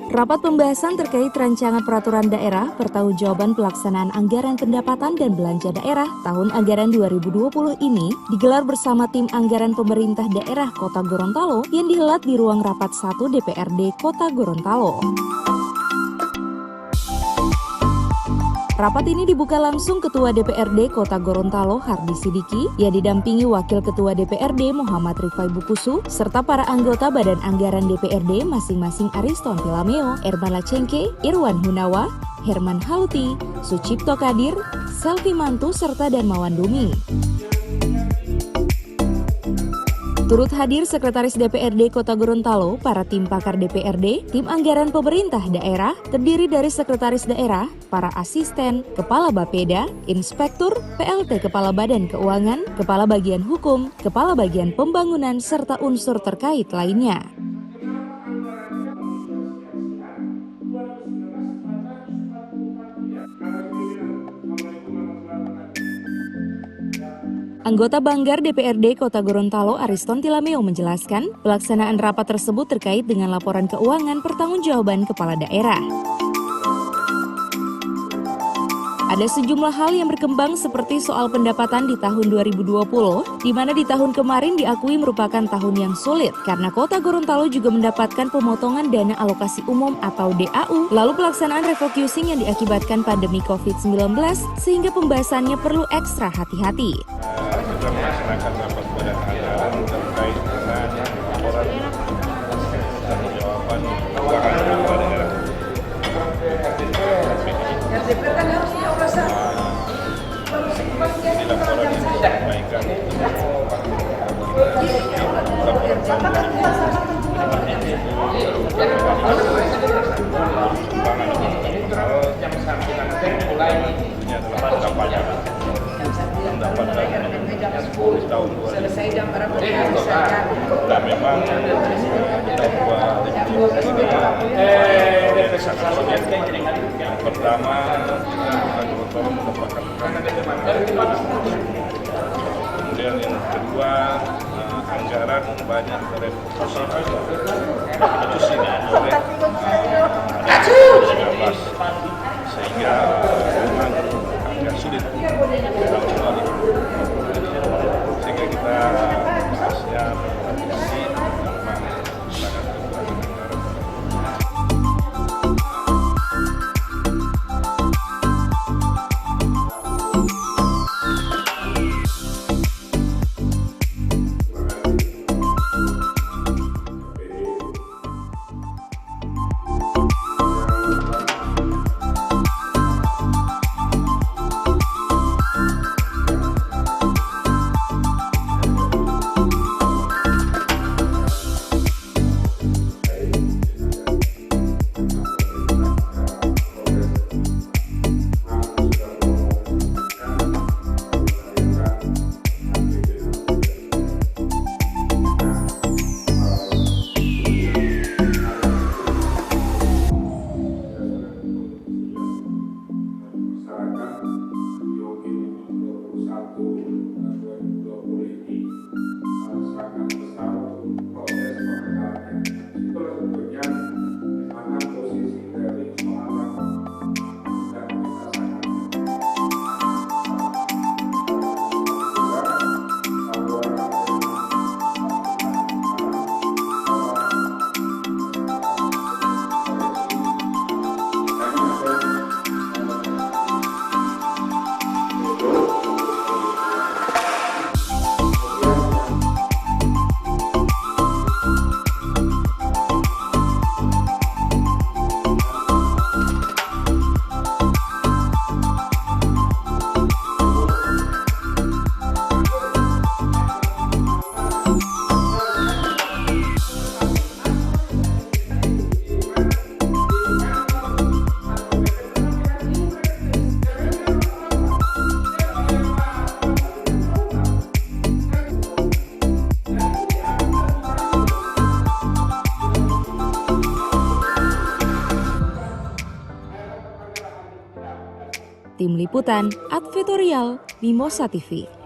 Rapat pembahasan terkait rancangan peraturan daerah pertanggungjawaban pelaksanaan anggaran pendapatan dan belanja daerah tahun anggaran 2020 ini digelar bersama tim anggaran pemerintah daerah Kota Gorontalo yang dihelat di ruang rapat 1 DPRD Kota Gorontalo. Rapat ini dibuka langsung Ketua DPRD Kota Gorontalo Hardi Sidiki yang didampingi Wakil Ketua DPRD Muhammad Rifai Bukusu serta para anggota Badan Anggaran DPRD masing-masing Ariston Tilameo, Ermala Cengke, Irwan Hunawa, Herman Haluti, Sucipto Kadir, Selvi Mantu serta Darmawan Dumi. Turut hadir Sekretaris DPRD Kota Gorontalo, para tim pakar DPRD, tim anggaran pemerintah daerah, terdiri dari Sekretaris Daerah, para asisten, Kepala Bapeda, Inspektur, PLT Kepala Badan Keuangan, Kepala Bagian Hukum, Kepala Bagian Pembangunan, serta unsur terkait lainnya. Anggota Banggar DPRD Kota Gorontalo Ariston Tilameo menjelaskan, pelaksanaan rapat tersebut terkait dengan laporan keuangan pertanggungjawaban kepala daerah. Ada sejumlah hal yang berkembang seperti soal pendapatan di tahun 2020, di mana di tahun kemarin diakui merupakan tahun yang sulit karena Kota Gorontalo juga mendapatkan pemotongan dana alokasi umum atau DAU, lalu pelaksanaan refocusing yang diakibatkan pandemi COVID-19 sehingga pembahasannya perlu ekstra hati-hati. Kita melaksanakan rapat badan anggaran terkait dengan laporan pertanggungjawaban keuangan kepala daerah. Ini laporan yang disampaikan ini adalah kampanye pendapatan tahun 2020. Nah, memang tahun 2020 yang pertama Kota Gorontalo mendapatkan kemudian yang kedua anggaran banyak terrefokusi oleh COVID-19 sehingga memang agak sulit sehingga kita bahasnya berkoordinasi memang sangat kekurangan. Tim Liputan, Advertorial, Mimosa TV.